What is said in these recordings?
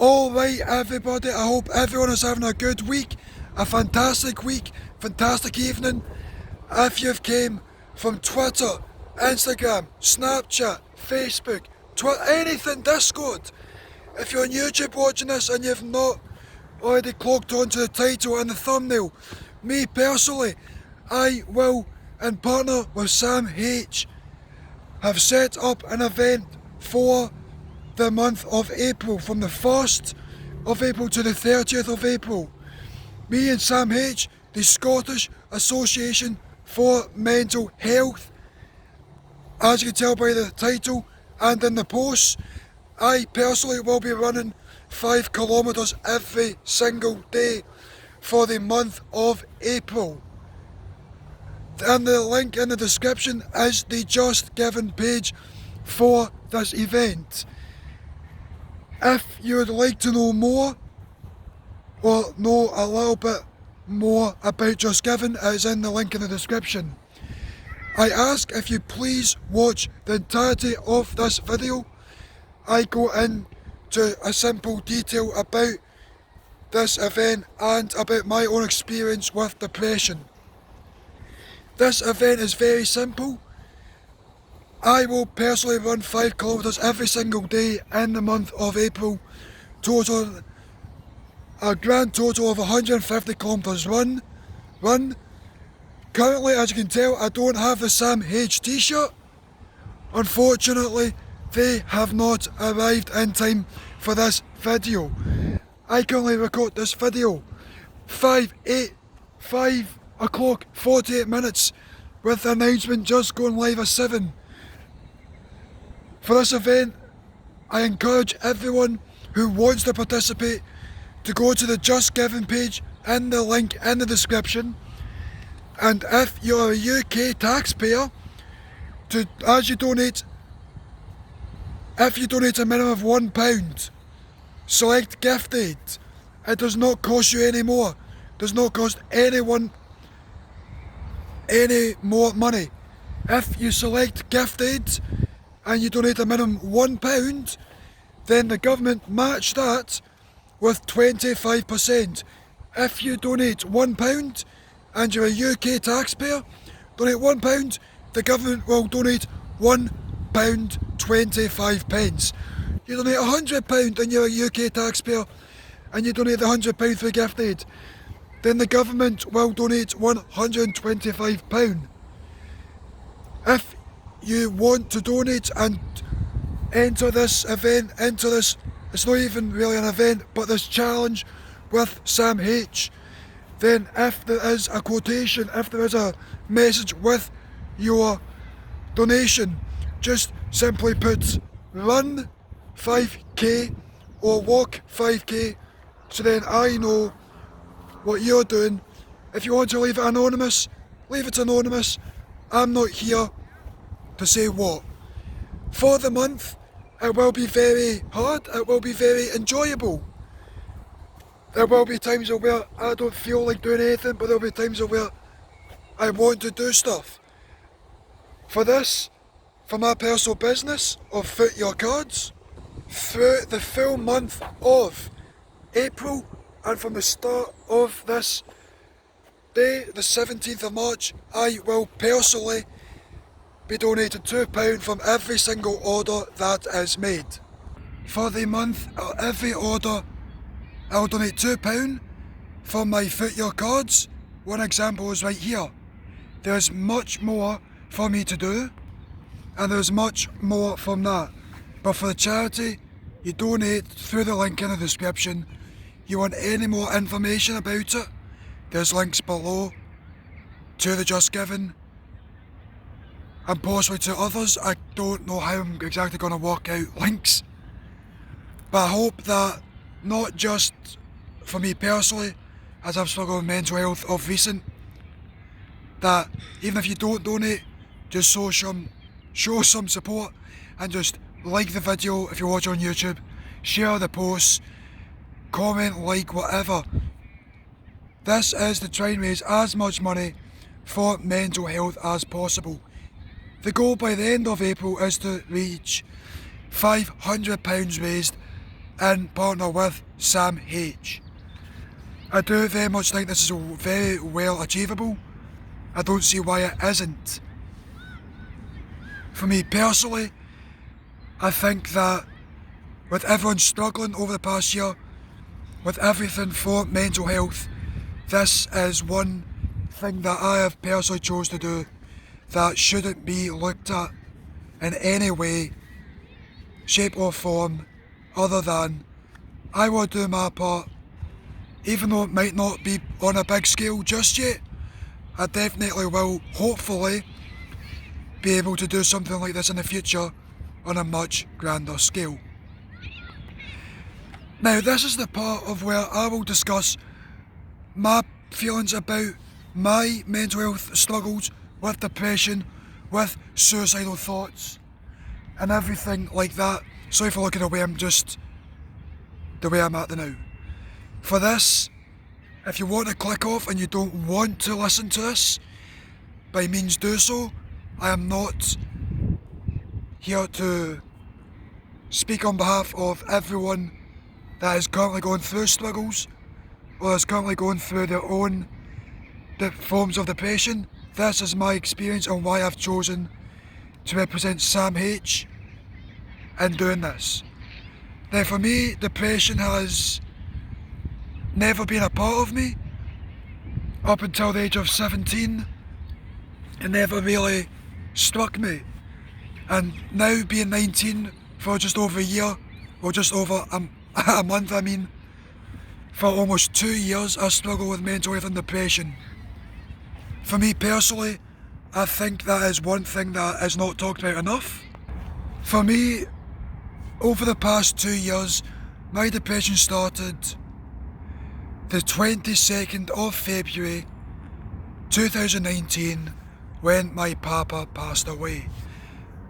Alright everybody, I hope everyone is having a good week, a fantastic week, fantastic evening. If you've came from Twitter, Instagram, Snapchat, Facebook, anything, Discord. If you're on YouTube watching this and you've not already clocked onto the title and the thumbnail, me personally, I will, in partner with Samh, have set up an event for the month of April, from the 1st of April to the 30th of April. Me and Samh, the Scottish Association for Mental Health, as you can tell by the title and in the posts, I personally will be running 5 kilometres every single day for the month of April. And the link in the description is the Just Giving page for this event. If you would like to know more, or know a little bit more about Just Giving, it is in the link in the description. I ask if you please watch the entirety of this video. I go into a simple detail about this event and about my own experience with depression. This event is very simple. I will personally run 5 kilometres every single day in the month of April, a grand total of 150 kilometres run. Currently, as you can tell, I don't have the Samh t-shirt. Unfortunately, they have not arrived in time for this video. I currently record this video 5 o'clock 48 minutes with the announcement just going live at 7. For this event, I encourage everyone who wants to participate to go to the Just Giving page in the link in the description. And if you're a UK taxpayer, if you donate a minimum of £1, select gift aid. It does not cost you any more. Does not cost anyone any more money. If you select gift aid and you donate a minimum £1, then the government match that with 25%. If you donate £1 and you're a UK taxpayer, donate £1, the government will donate £1.25. You donate £100 and you're a UK taxpayer and you donate the £100 for gift aid, then the government will donate £125. If you want to donate and enter this event, it's not even really an event, but this challenge with Samh, then if there is a quotation, if there is a message with your donation, just simply put run 5k or walk 5k, so then I know what you're doing. If you want to leave it anonymous, leave it anonymous. I'm not here to say what. For the month, it will be very hard, it will be very enjoyable. There will be times where I don't feel like doing anything, but there will be times where I want to do stuff. For this, for my personal business of Foot Your Cards, through the full month of April and from the start of this day, the 17th of March, I will personally be donating £2 from every single order that is made. For the month, every order, I will donate £2 from my Foot Your Cards. One example is right here. There's much more for me to do, and there's much more from that. But for the charity, you donate through the link in the description. You want any more information about it, there's links below to the Just Giving and possibly to others. I don't know how I'm exactly going to work out links, but I hope that not just for me personally, as I've struggled with mental health of recent, that even if you don't donate, just show some support and just like the video if you watch on YouTube, share the posts, comment, like, whatever. This is to try and raise as much money for mental health as possible. The goal by the end of April is to reach £500 raised in partner with Samh. I do very much think this is very well achievable. I don't see why it isn't. For me personally, I think that with everyone struggling over the past year, with everything for mental health, this is one thing that I have personally chose to do that shouldn't be looked at in any way, shape or form other than I will do my part. Even though it might not be on a big scale just yet, I definitely will hopefully be able to do something like this in the future on a much grander scale. Now this is the part of where I will discuss my feelings about my mental health struggles with depression, with suicidal thoughts and everything like that. Sorry for looking away, I'm just the way I'm at the now. For this, if you want to click off and you don't want to listen to this, by means do so. I am not here to speak on behalf of everyone that is currently going through struggles or is currently going through their own forms of depression. This is my experience and why I've chosen to represent Samh in doing this. Now for me, depression has never been a part of me up until the age of 17. It never really struck me. And now being 19 for just over a year, or just over a month I mean, for almost 2 years I struggle with mental health and depression. For me personally, I think that is one thing that is not talked about enough. For me, over the past 2 years, my depression started the 22nd of February 2019 when my papa passed away.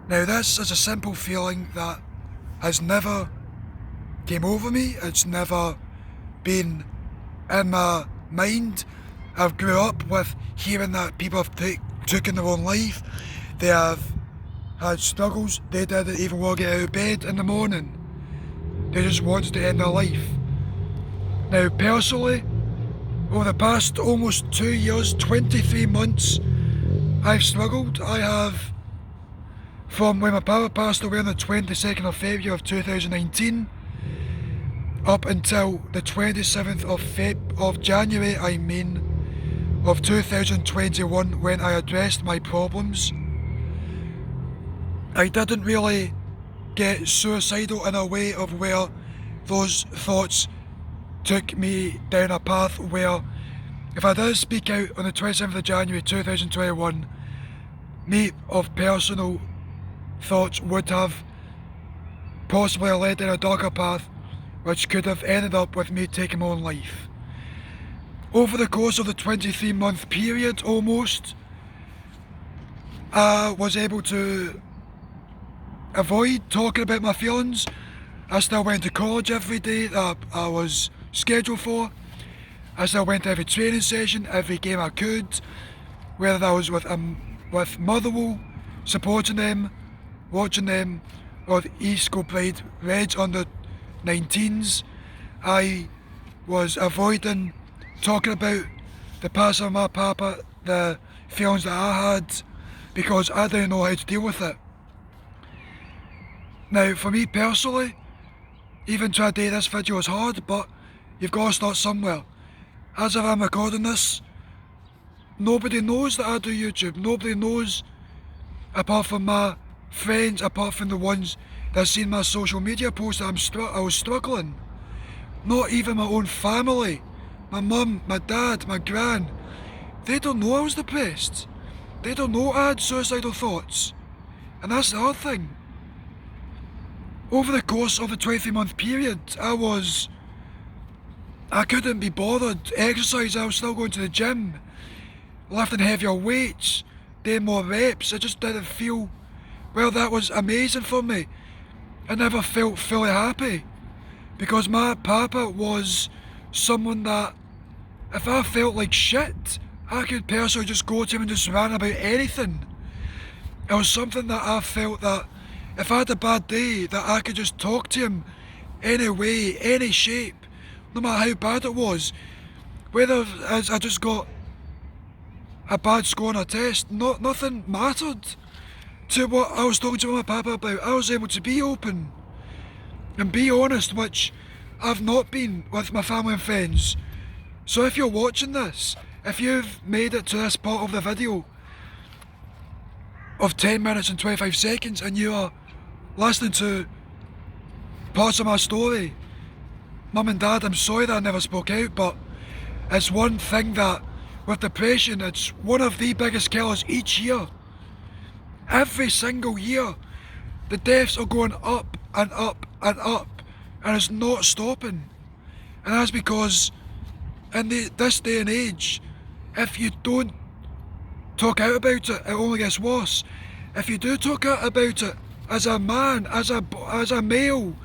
Now this is a simple feeling that has never came over me, it's never been in my mind. I've grew up with hearing that people have taken their own life, they have had struggles, they didn't even want to get out of bed in the morning, they just wanted to end their life. Now personally, over the past almost 2 years, 23 months, I've struggled. I have, from when my papa passed away on the 22nd of February of 2019 up until the 27th of January of 2021 when I addressed my problems. I didn't really get suicidal in a way of where those thoughts took me down a path where if I did speak out on the 27th of January 2021, me of personal thoughts would have possibly led down a darker path which could have ended up with me taking my own life. Over the course of the 23-month period almost, I was able to avoid talking about my feelings. I still went to college every day that I was scheduled for. I still went to every training session, every game I could, whether that was with Motherwell, supporting them, watching them, or the East Kilbride Reds under 19s. I was avoiding talking about the passing of my papa, the feelings that I had, because I didn't know how to deal with it. Now for me personally, even today this video is hard, but you've got to start somewhere. As if I'm recording this, nobody knows that I do YouTube. Nobody knows, apart from my friends, apart from the ones that seen my social media posts, that I was struggling. Not even my own family, my mum, my dad, my gran. They don't know I was depressed. They don't know I had suicidal thoughts. And that's the other thing. Over the course of the 23-month period, I couldn't be bothered. Exercise, I was still going to the gym, lifting heavier weights, doing more reps. I just didn't feel, well, that was amazing for me. I never felt fully happy because my papa was someone that if I felt like shit, I could personally just go to him and just rant about anything. It was something that I felt that if I had a bad day, that I could just talk to him any way, any shape, no matter how bad it was. Whether as I just got a bad score on a test, nothing mattered to what I was talking to my papa about. I was able to be open and be honest, which I've not been with my family and friends. So if you're watching this, if you've made it to this part of the video of 10 minutes and 25 seconds and you are listening to parts of my story, Mum and Dad, I'm sorry that I never spoke out, but it's one thing that with depression, it's one of the biggest killers each year. Every single year, the deaths are going up and up and up, and it's not stopping. And that's because in this day and age, if you don't talk out about it, it only gets worse. If you do talk out about it as a man, as a male,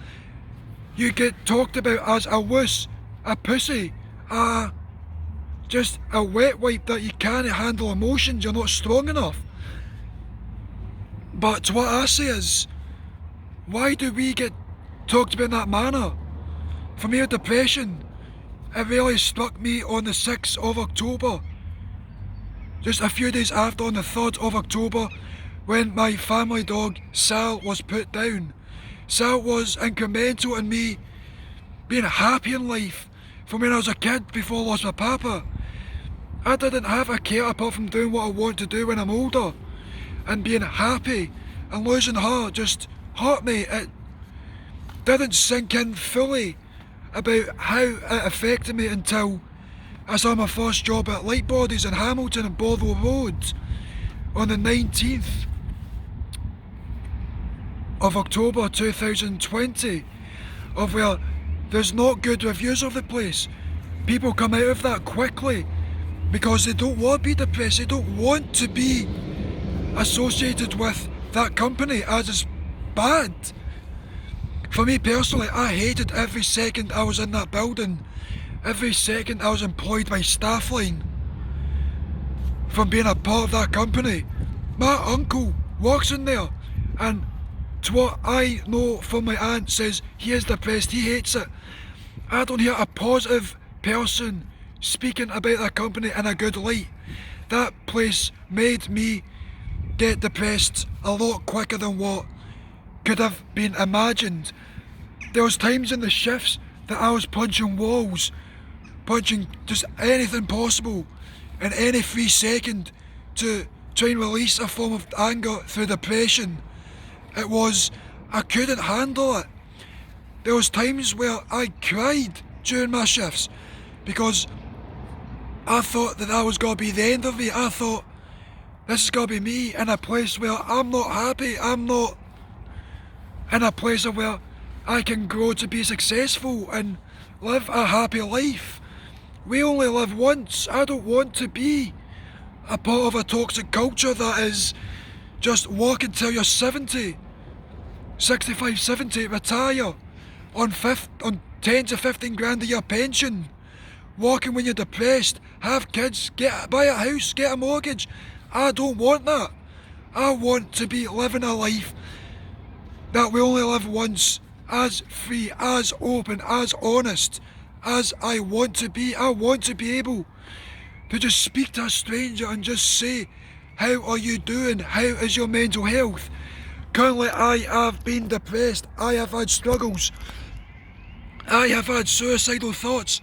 you get talked about as a wuss, a pussy, just a wet wipe that you can't handle emotions, you're not strong enough. But what I say is, why do we get talked about in that manner? For me, with depression, it really struck me on the 6th of October. Just a few days after, on the 3rd of October, when my family dog, Sal, was put down. Sal was incremental in me being happy in life from when I was a kid before I lost my papa. I didn't have a care apart from doing what I want to do when I'm older. And being happy and losing her just hurt me. It didn't sink in fully about how it affected me until I saw my first job at Light Bodies in Hamilton and Bothwell Road on the 19th of October 2020, of where there's not good reviews of the place. People come out of that quickly because they don't want to be depressed, they don't want to be associated with that company as it's bad. For me personally, I hated every second I was in that building, every second I was employed by Staffline from being a part of that company. My uncle works in there, and to what I know from my aunt, says he is depressed, he hates it. I don't hear a positive person speaking about that company in a good light. That place made me get depressed a lot quicker than what could have been imagined. There was times in the shifts that I was punching walls, punching just anything possible in any free second to try and release a form of anger through depression. I couldn't handle it. There was times where I cried during my shifts because I thought that was going to be the end of me. I thought, this is going to be me in a place where I'm not happy. I'm not in a place where I can grow to be successful and live a happy life. We only live once. I don't want to be a part of a toxic culture that is just work until you're 70, 65, 70, retire on 10 to 15 grand a year pension, working when you're depressed, have kids, buy a house, get a mortgage. I don't want that. I want to be living a life that we only live once, as free, as open, as honest as I want to be. I want to be able to just speak to a stranger and just say, how are you doing? How is your mental health? Currently I have been depressed. I have had struggles. I have had suicidal thoughts.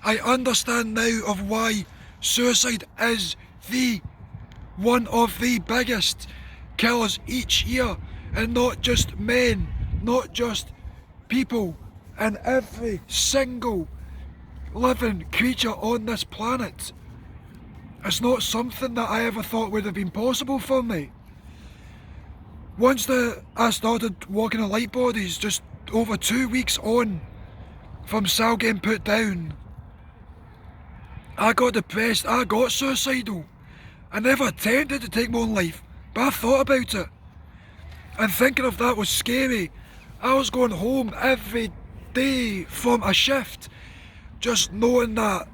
I understand now of why suicide is one of the biggest killers each year, and not just men, not just people, and every single living creature on this planet. It's not something that I ever thought would have been possible for me. Once I started working in Light Bodies, just over 2 weeks on from Sal getting put down, I got depressed, I got suicidal. I never attempted to take my own life, but I thought about it. And thinking of that was scary. I was going home every day from a shift, just knowing that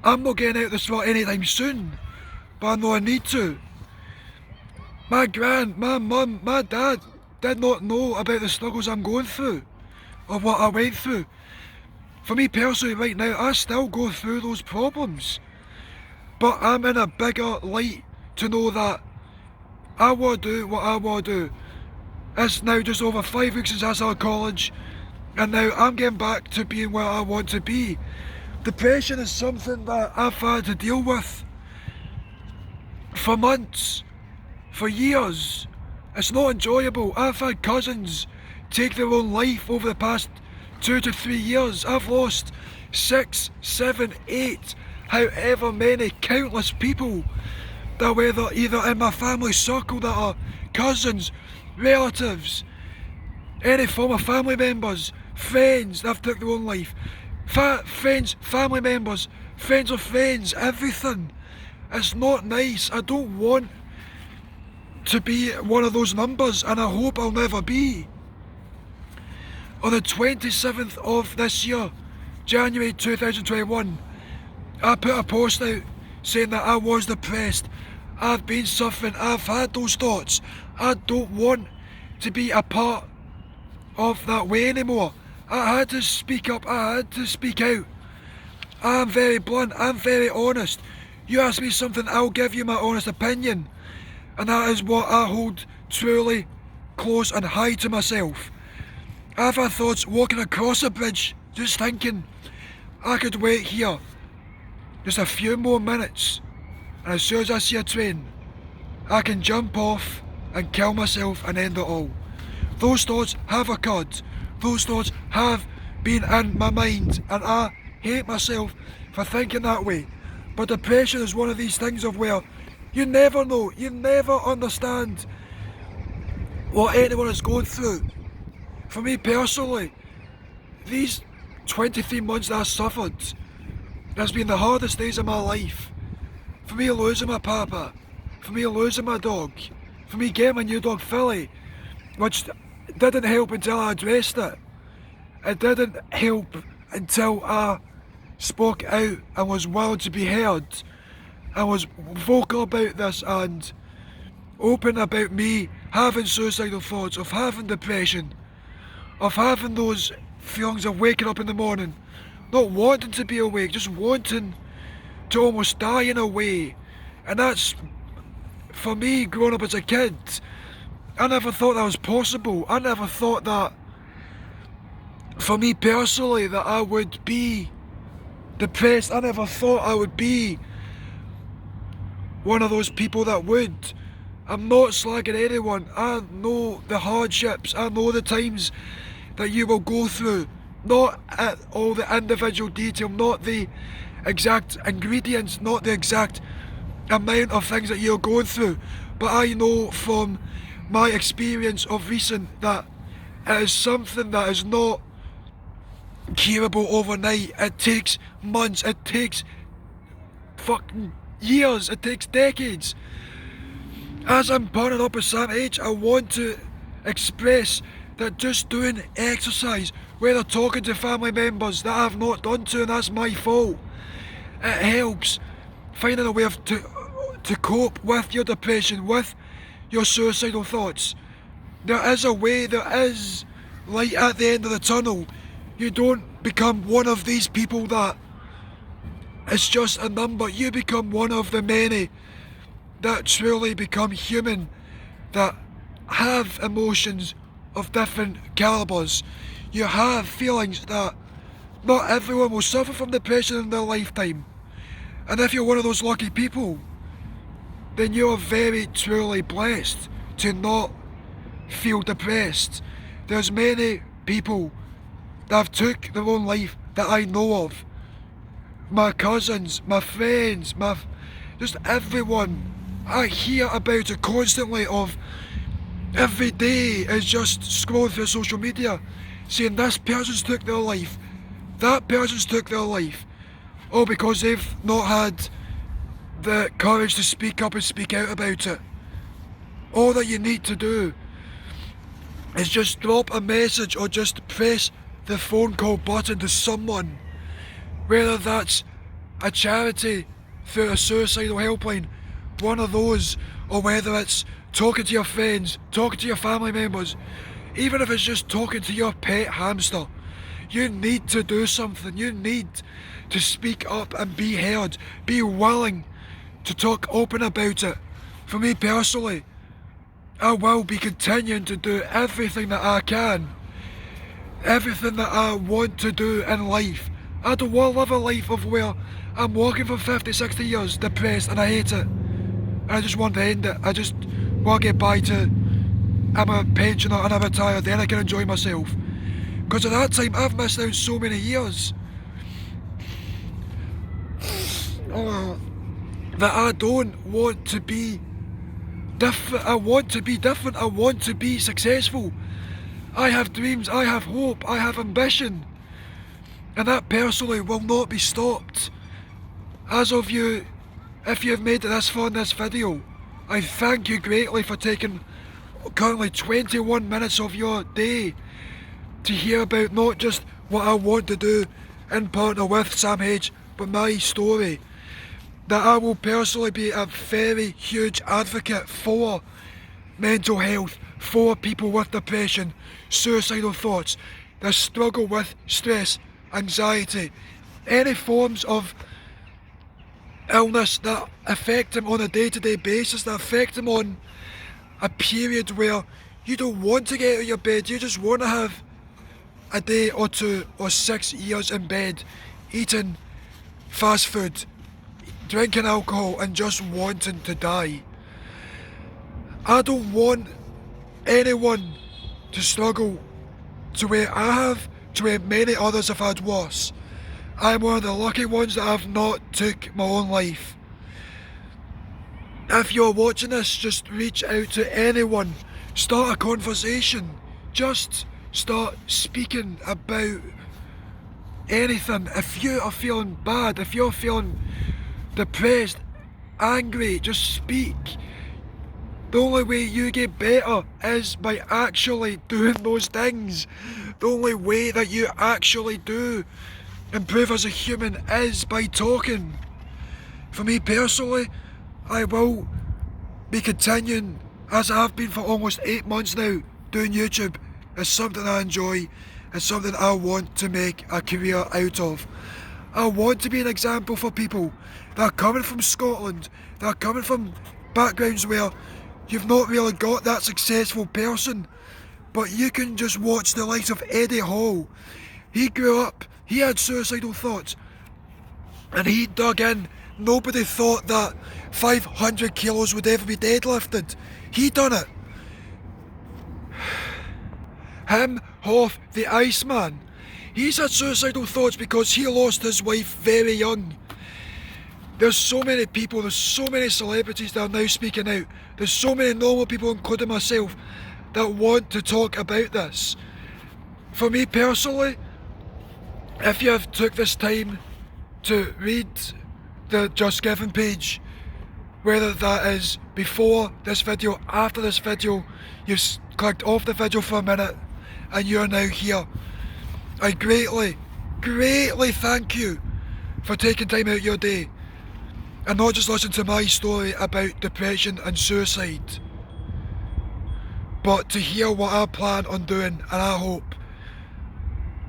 I'm not getting out of this world anytime soon, but I know I need to. My mum, my dad did not know about the struggles I'm going through. of what I went through. For me personally right now, I still go through those problems. But I'm in a bigger light to know that I want to do what I want to do. It's now just over 5 weeks since I started college, and now I'm getting back to being where I want to be. Depression is something that I've had to deal with for months, for years. It's not enjoyable. I've had cousins take their own life over the past 2 to 3 years. I've lost 6, 7, 8, however many countless people that were either in my family circle that are cousins, relatives, any form of family members, friends that have took their own life. Friends, family members, friends of friends, everything. It's not nice. I don't want to be one of those numbers, and I hope I'll never be. On the 27th of this year, January 2021, I put a post out saying that I was depressed. I've been suffering. I've had those thoughts. I don't want to be a part of that way anymore. I had to speak up. I had to speak out. I'm very blunt. I'm very honest. You ask me something, I'll give you my honest opinion. And that is what I hold truly close and high to myself. I've had thoughts walking across a bridge, just thinking I could wait here just a few more minutes, and as soon as I see a train, I can jump off and kill myself and end it all. Those thoughts have occurred. Those thoughts have been in my mind, and I hate myself for thinking that way. But depression is one of these things of where you never know, you never understand what anyone is going through. For me personally, these 23 months that I suffered has been the hardest days of my life. For me losing my papa, for me losing my dog, for me getting my new dog Philly, which didn't help until I addressed it. It didn't help until I spoke out and was willing to be heard. I was vocal about this and open about me having suicidal thoughts, of having depression, of having those feelings of waking up in the morning, not wanting to be awake, just wanting to almost die in a way. And that's, for me, growing up as a kid, I never thought that was possible. I never thought that, for me personally, that I would be depressed. I never thought I would be one of those people that would. I'm not slagging anyone. I know the hardships. I know the times that you will go through. Not at all the individual detail, not the exact ingredients, not the exact amount of things that you're going through. But I know from my experience of recent that it is something that is not curable overnight. It takes months, it takes fucking years, it takes decades. As I'm partnered up with Samh, I want to express that just doing exercise, whether talking to family members that I've not done to and that's my fault, it helps finding a way to cope with your depression, with your suicidal thoughts. There is a way, there is light at the end of the tunnel. You don't become one of these people that it's just a number. You become one of the many that truly become human, that have emotions of different calibers. You have feelings that not everyone will suffer from depression in their lifetime. And if you're one of those lucky people, then you are very truly blessed to not feel depressed. There's many people that have took their own life that I know of. My cousins, my friends, just everyone. I hear about it constantly of every day is just scrolling through social media saying this person's took their life, that person's took their life. Oh, because they've not had the courage to speak up and speak out about it. All that you need to do is just drop a message or just press the phone call button to someone, whether that's a charity through a suicidal helpline, one of those, or whether it's talking to your friends, talking to your family members, even if it's just talking to your pet hamster. You need to do something. You need to speak up and be heard. Be willing to talk open about it. For me personally, I will be continuing to do everything that I can. Everything that I want to do in life. I don't want to live a life of where I'm working for 50, 60 years, depressed, and I hate it. And I just want to end it. I just want to get by to I'm a pensioner and I retire, then I can enjoy myself. Because at that time, I've missed out so many years. That I don't want to be different. I want to be different. I want to be successful. I have dreams. I have hope. I have ambition. And that personally will not be stopped. As of you, if you've made it this far in this video, I thank you greatly for taking currently 21 minutes of your day to hear about not just what I want to do in partner with Samh, but my story. That I will personally be a very huge advocate for mental health, for people with depression, suicidal thoughts, that struggle with stress, anxiety, any forms of illness that affect them on a day-to-day basis, that affect them on a period where you don't want to get out of your bed, you just want to have a day or 2 or 6 years in bed, eating fast food, drinking alcohol and just wanting to die. I don't want anyone to struggle to where I have, to where many others have had worse. I'm one of the lucky ones that have not took my own life. If you're watching this, just reach out to anyone, start a conversation, just start speaking about anything. If you are feeling bad, if you're feeling depressed, angry, just speak. The only way you get better is by actually doing those things. The only way that you actually do improve as a human is by talking. For me personally, I will be continuing, as I have been for almost 8 months now, doing YouTube. It's something I enjoy. It's something I want to make a career out of. I want to be an example for people that are coming from Scotland, that are coming from backgrounds where you've not really got that successful person, but you can just watch the likes of Eddie Hall. He grew up, he had suicidal thoughts, and he dug in. Nobody thought that 500 kilos would ever be deadlifted. He done it. Him, Hoff, the Iceman, he's had suicidal thoughts because he lost his wife very young. There's so many people, there's so many celebrities that are now speaking out. There's so many normal people, including myself, that want to talk about this. For me personally, if you have took this time to read the Just Giving page, whether that is before this video, after this video, you've clicked off the video for a minute and you're now here, I greatly thank you for taking time out of your day and not just listen to my story about depression and suicide, but to hear what I plan on doing. And I hope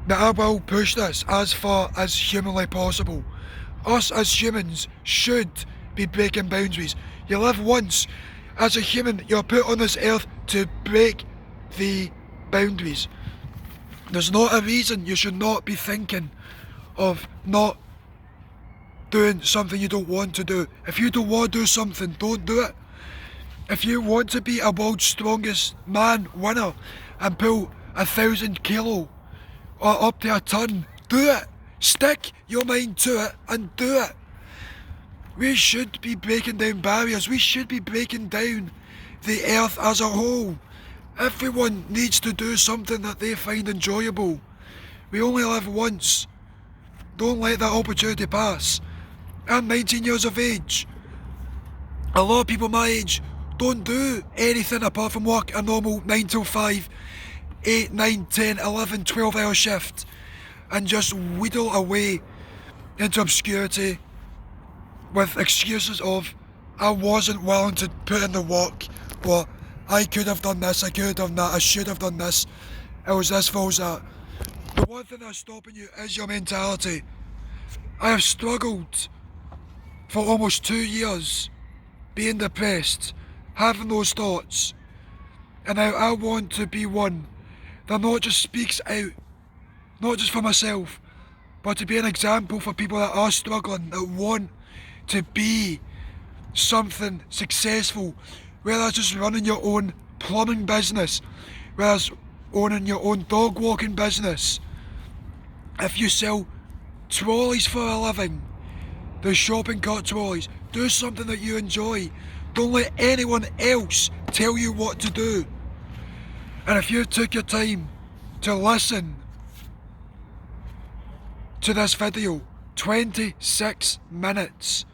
that I will push this as far as humanly possible. Us as humans should be breaking boundaries. You live once. As a human, you're put on this earth to break the boundaries. There's not a reason you should not be thinking of not doing something you don't want to do. If you don't want to do something, don't do it. If you want to be a world's strongest man winner and pull 1,000 kilo or up to a ton, do it. Stick your mind to it and do it. We should be breaking down barriers. We should be breaking down the earth as a whole. Everyone needs to do something that they find enjoyable. We only live once. Don't let that opportunity pass. I'm 19 years of age. A lot of people my age don't do anything apart from work a normal 9 till 5, 8, 9, 10, 11, 12 hour shift and just wheedle away into obscurity with excuses of I wasn't willing to put in the work, or I could have done this, I could have done that, I should have done this, it was this, it was that. the one thing that's stopping you is your mentality. I have struggled for almost 2 years being depressed, having those thoughts, and now I want to be one that not just speaks out, not just for myself, but to be an example for people that are struggling, that want to be something successful, whether it's just running your own plumbing business, whether it's owning your own dog walking business. If you sell trolleys for a living, the shopping cart trolleys, do something that you enjoy. Don't let anyone else tell you what to do. And if you took your time to listen to this video, 26 minutes,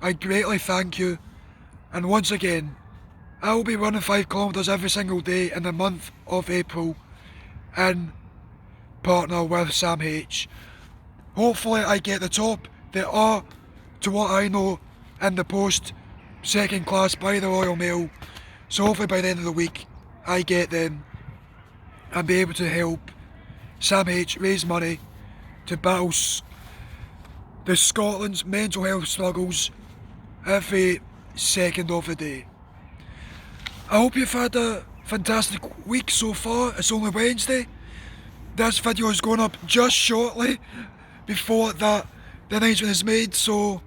I greatly thank you. And once again, I will be running 5 kilometres every single day in the month of April in partner with Samh. Hopefully I get the top. They are, to what I know, in the post second class by the Royal Mail. So hopefully by the end of the week I get them and be able to help Samh raise money to battle the Scotland's mental health struggles every second of the day. I hope you've had a fantastic week so far. It's only Wednesday. This video is going up just shortly before that the announcement is made, so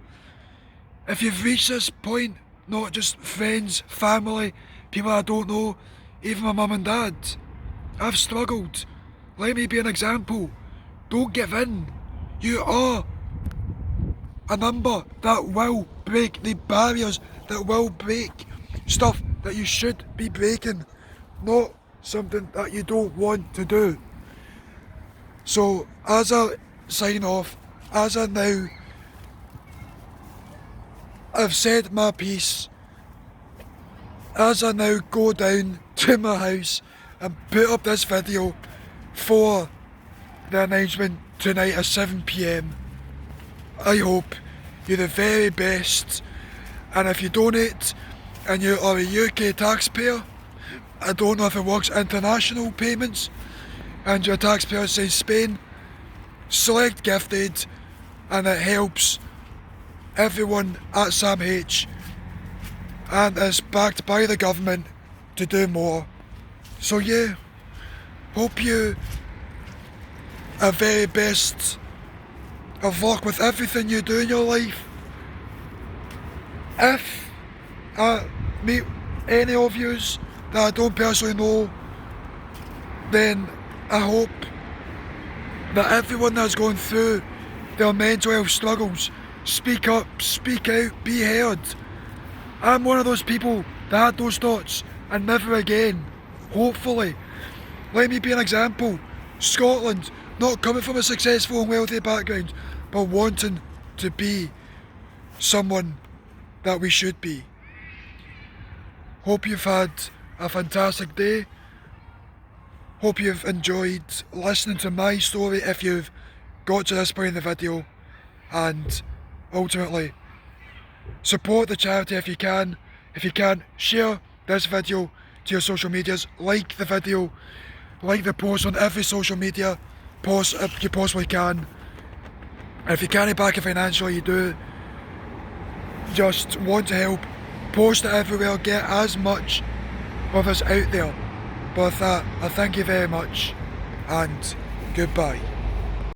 if you've reached this point, not just friends, family, people I don't know, even my mum and dad, I've struggled. Let me be an example. Don't give in. You are a number that will break the barriers, that will break stuff that you should be breaking, not something that you don't want to do. So as I sign off, as I now I've said my piece, as I now go down to my house and put up this video for the announcement tonight at 7 PM, I hope you're the very best, and if you donate and you are a UK taxpayer, I don't know if it works international payments, and your taxpayer is in Spain, select gifted, and it helps everyone at Samh, and is backed by the government to do more. So yeah, hope you are very best of luck with everything you do in your life. If I meet any of yous that I don't personally know, then I hope that everyone that's going through their mental health struggles, speak up, speak out, be heard. I'm one of those people that had those thoughts and never again, hopefully. Let me be an example. Scotland, not coming from a successful and wealthy background, but wanting to be someone that we should be. Hope you've had a fantastic day. Hope you've enjoyed listening to my story if you've got to this point in the video, and ultimately support the charity if you can. If you can, share this video to your social medias, like the video, like the post on every social media post if you possibly can. And if you can't back it financially, you do just want to help, post it everywhere, get as much of us out there. But with that, I thank you very much, and goodbye.